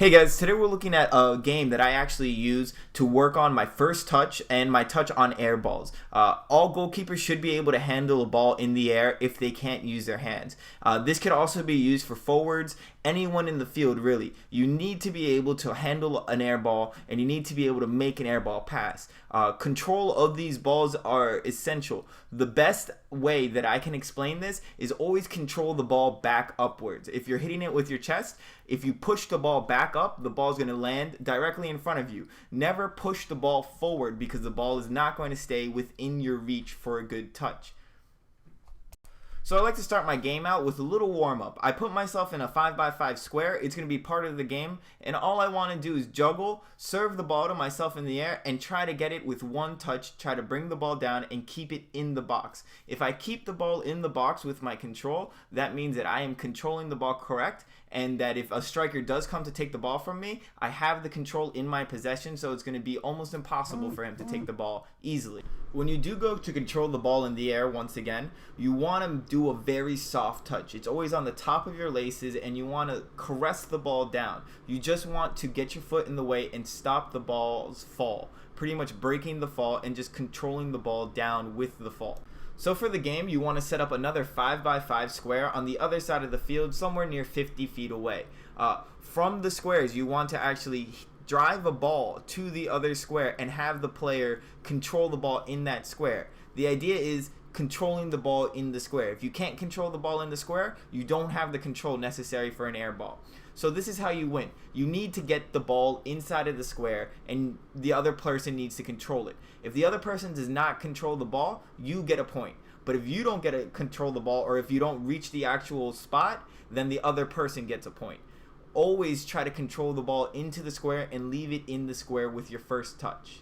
Hey guys, today we're looking at a game that I actually use to work on my first touch and my touch on air balls. All goalkeepers should be able to handle a ball in the air if they can't use their hands. This could also be used for forwards, anyone in the field really. You need to be able to handle an air ball and you need to be able to make an air ball pass. Control of these balls are essential. The best way that I can explain this is always control the ball back upwards. If you're hitting it with your chest, if you push the ball back up, the ball is going to land directly in front of you. Never push the ball forward because the ball is not going to stay within your reach for a good touch. So I like to start my game out with a little warm-up. I put myself in a 5x5 square. It's going to be part of the game, and all I want to do is juggle, serve the ball to myself in the air, and try to get it with one touch, try to bring the ball down and keep it in the box. If I keep the ball in the box with my control, that means that I am controlling the ball correct, and that if a striker does come to take the ball from me, I have the control in my possession, so it's going to be almost impossible for him to take the ball easily. When you do go to control the ball in the air, once again, you want to do a very soft touch. It's always on the top of your laces, and you want to caress the ball down. You just want to get your foot in the way and stop the ball's fall, pretty much breaking the fall and just controlling the ball down with the fall. So for the game, you want to set up another 5x5 square on the other side of the field, somewhere near 50 feet away. From the squares, you want to actually drive a ball to the other square and have the player control the ball in that square. The idea is controlling the ball in the square. If you can't control the ball in the square, you don't have the control necessary for an air ball. So this is how you win. You need to get the ball inside of the square and the other person needs to control it. If the other person does not control the ball, you get a point. But if you don't get to control the ball, or if you don't reach the actual spot, then the other person gets a point. Always try to control the ball into the square and leave it in the square with your first touch.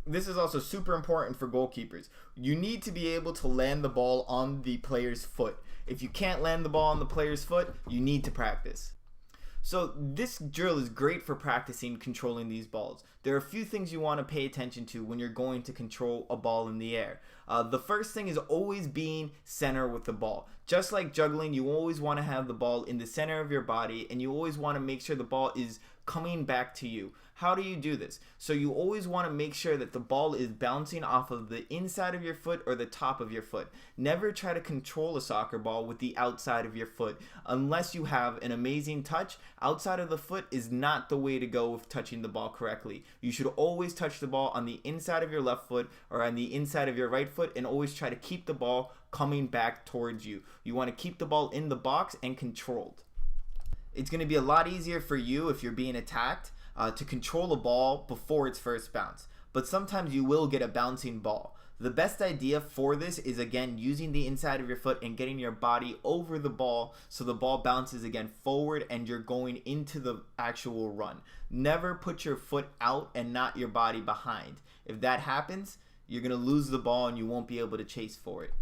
This is also super important for goalkeepers. You need to be able to land the ball on the player's foot. If you can't land the ball on the player's foot, you need to practice. So this drill is great for practicing controlling these balls. There are a few things you want to pay attention to when you're going to control a ball in the air. The first thing is always being center with the ball. Just like juggling, you always want to have the ball in the center of your body, and you always want to make sure the ball is coming back to you. How do you do this? So you always want to make sure that the ball is bouncing off of the inside of your foot or the top of your foot. Never try to control a soccer ball with the outside of your foot. Unless you have an amazing touch, outside of the foot is not the way to go with touching the ball correctly. You should always touch the ball on the inside of your left foot or on the inside of your right foot, and always try to keep the ball coming back towards you. You want to keep the ball in the box and controlled. It's going to be a lot easier for you if you're being attacked to control a ball before its first bounce. But sometimes you will get a bouncing ball. The best idea for this is, again, using the inside of your foot and getting your body over the ball so the ball bounces again forward and you're going into the actual run. Never put your foot out and not your body behind. If that happens, you're going to lose the ball and you won't be able to chase for it.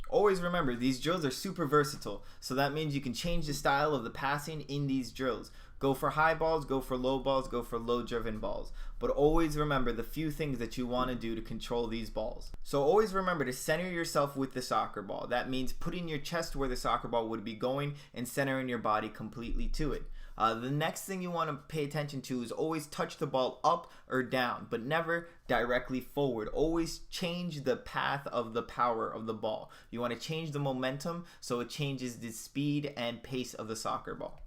Always remember, these drills are super versatile, so that means you can change the style of the passing in these drills. Go for high balls, go for low balls, go for low driven balls. But always remember the few things that you want to do to control these balls. So always remember to center yourself with the soccer ball. That means putting your chest where the soccer ball would be going and centering your body completely to it. The next thing you want to pay attention to is always touch the ball up or down, but never directly forward. Always change the path of the power of the ball. You want to change the momentum so it changes the speed and pace of the soccer ball.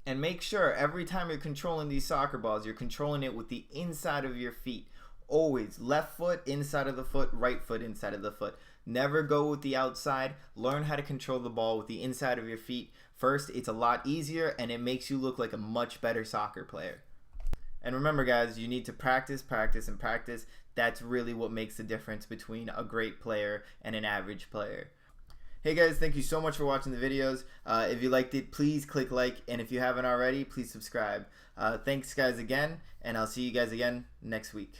And make sure every time you're controlling these soccer balls, you're controlling it with the inside of your feet. Always left foot inside of the foot, right foot inside of the foot. Never go with the outside. Learn how to control the ball with the inside of your feet. First, it's a lot easier and it makes you look like a much better soccer player. And remember guys, you need to practice, practice, and practice. That's really what makes the difference between a great player and an average player. Hey guys, thank you so much for watching the videos. If you liked it, please click like, and if you haven't already, please subscribe. Thanks guys again, and I'll see you guys again next week.